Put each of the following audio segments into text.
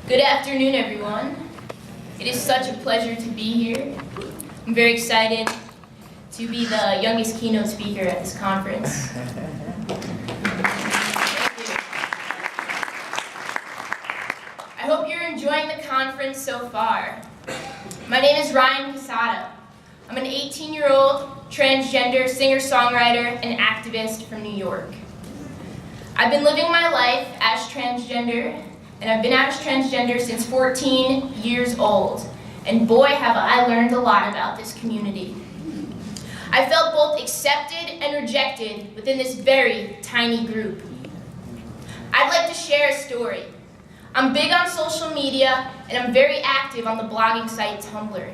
Good afternoon, everyone. It is such a pleasure to be here. I'm very excited to be the youngest keynote speaker at this conference. I hope you're enjoying the conference so far. My name is Ryan Casada. I'm an 18-year-old transgender singer-songwriter and activist from New York. I've been living my life as transgender, and I've been out as transgender since 14 years old. And boy, have I learned a lot about this community. I felt both accepted and rejected within this very tiny group. I'd like to share a story. I'm big on social media, and I'm very active on the blogging site Tumblr.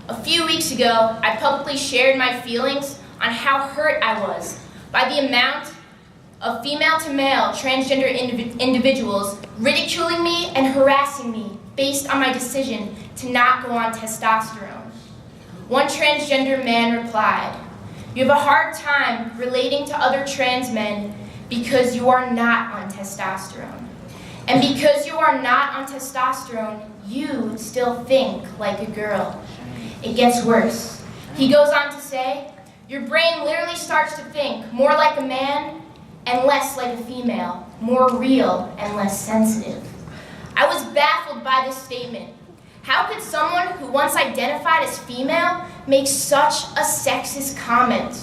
A few weeks ago, I publicly shared my feelings on how hurt I was by the amount of female-to-male transgender individuals ridiculing me and harassing me based on my decision to not go on testosterone. One transgender man replied, "You have a hard time relating to other trans men because you are not on testosterone. And because you are not on testosterone, you still think like a girl. It gets worse." He goes on to say, "Your brain literally starts to think more like a man and less like a female, more real and less sensitive." I was baffled by this statement. How could someone who once identified as female make such a sexist comment?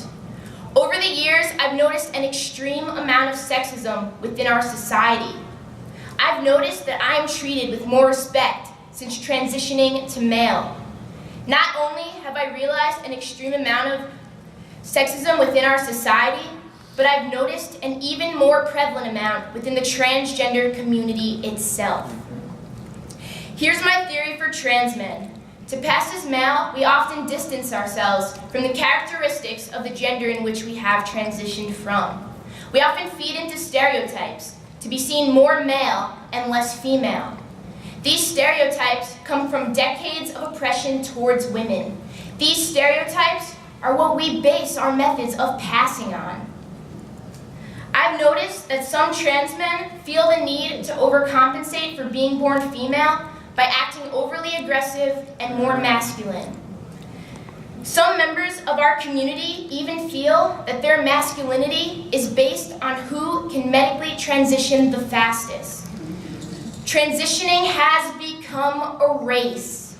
Over the years, I've noticed an extreme amount of sexism within our society. I've noticed that I am treated with more respect since transitioning to male. Not only have I realized an extreme amount of sexism within our society, but I've noticed an even more prevalent amount within the transgender community itself. Here's my theory for trans men. To pass as male, we often distance ourselves from the characteristics of the gender in which we have transitioned from. We often feed into stereotypes to be seen more male and less female. These stereotypes come from decades of oppression towards women. These stereotypes are what we base our methods of passing on. I've noticed that some trans men feel the need to overcompensate for being born female by acting overly aggressive and more masculine. Some members of our community even feel that their masculinity is based on who can medically transition the fastest. Transitioning has become a race.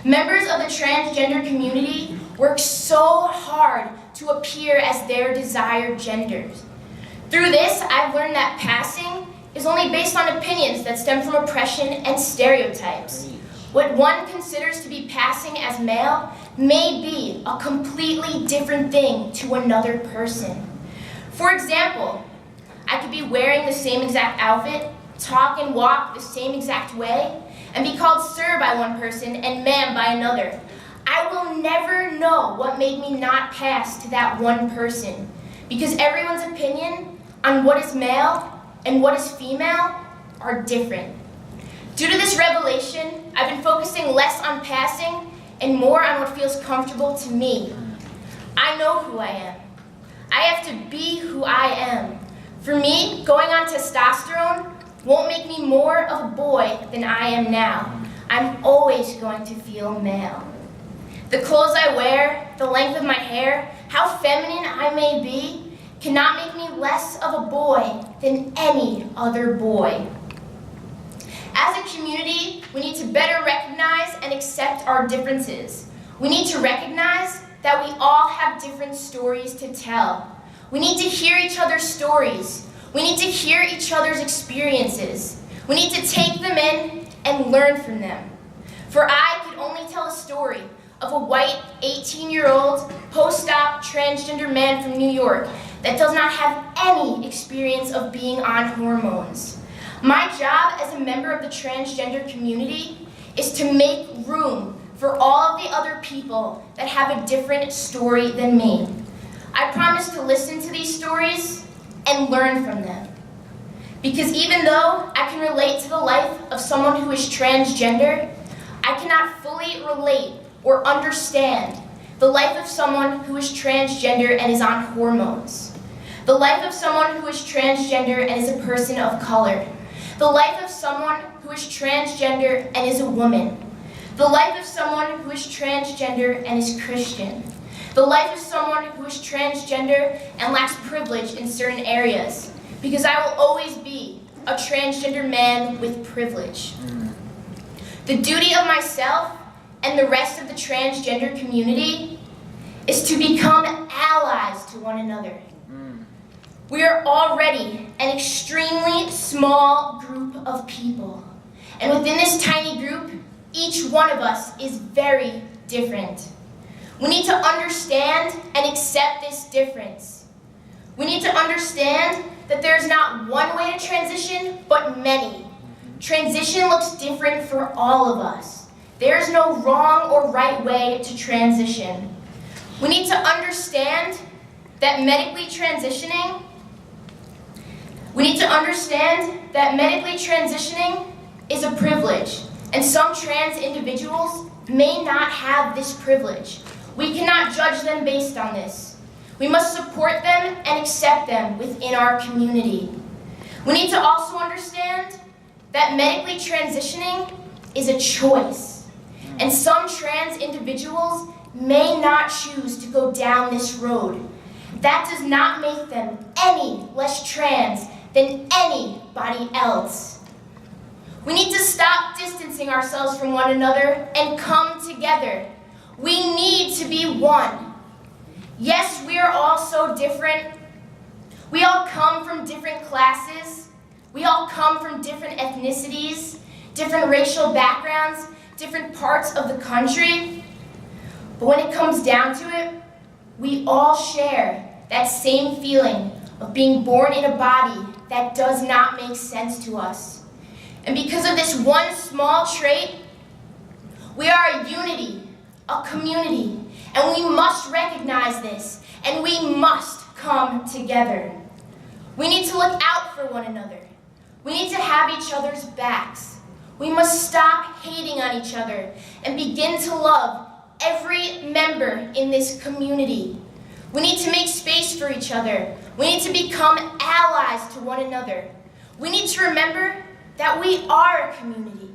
Members of the transgender community work so hard to appear as their desired genders. Through this, I've learned that passing is only based on opinions that stem from oppression and stereotypes. What one considers to be passing as male may be a completely different thing to another person. For example, I could be wearing the same exact outfit, talk and walk the same exact way, and be called sir by one person and ma'am by another. I will never know what made me not pass to that one person, because everyone's opinion on what is male and what is female are different. Due to this revelation, I've been focusing less on passing and more on what feels comfortable to me. I know who I am. I have to be who I am. For me, going on testosterone won't make me more of a boy than I am now. I'm always going to feel male. The clothes I wear, the length of my hair, how feminine I may be, cannot make me less of a boy than any other boy. As a community, we need to better recognize and accept our differences. We need to recognize that we all have different stories to tell. We need to hear each other's stories. We need to hear each other's experiences. We need to take them in and learn from them. For I could only tell a story of a white 18-year-old post-op transgender man from New York that does not have any experience of being on hormones. My job as a member of the transgender community is to make room for all of the other people that have a different story than me. I promise to listen to these stories and learn from them. Because even though I can relate to the life of someone who is transgender, I cannot fully relate or understand the life of someone who is transgender and is on hormones. The life of someone who is transgender and is a person of color. The life of someone who is transgender and is a woman. The life of someone who is transgender and is Christian. The life of someone who is transgender and lacks privilege in certain areas. Because I will always be a transgender man with privilege. The duty of myself and the rest of the transgender community is to become allies to one another. We are already an extremely small group of people. And within this tiny group, each one of us is very different. We need to understand and accept this difference. We need to understand that there's not one way to transition, but many. Transition looks different for all of us. There's no wrong or right way to transition. We need to understand that medically transitioning is a privilege, and some trans individuals may not have this privilege. We cannot judge them based on this. We must support them and accept them within our community. We need to also understand that medically transitioning is a choice, and some trans individuals may not choose to go down this road. That does not make them any less trans than anybody else. We need to stop distancing ourselves from one another and come together. We need to be one. Yes, we are all so different. We all come from different classes. We all come from different ethnicities, different racial backgrounds, different parts of the country. But when it comes down to it, we all share that same feeling of being born in a body that does not make sense to us. And because of this one small trait, we are a unity, a community, and we must recognize this, and we must come together. We need to look out for one another. We need to have each other's backs. We must stop hating on each other and begin to love every member in this community. We need to make space for each other. We need to become allies to one another. We need to remember that we are a community.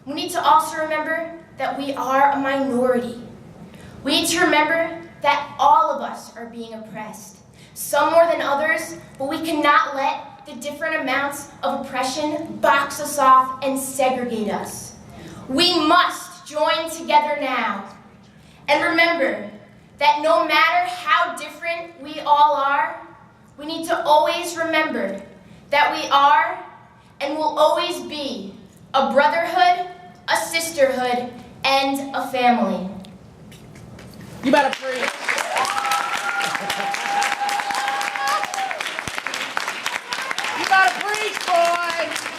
We need to also remember that we are a minority. We need to remember that all of us are being oppressed, some more than others, but we cannot let the different amounts of oppression box us off and segregate us. We must join together now. And remember that no matter how different we all are, we need to always remember that we are and will always be a brotherhood, a sisterhood, and a family. You better preach. You better preach, boy.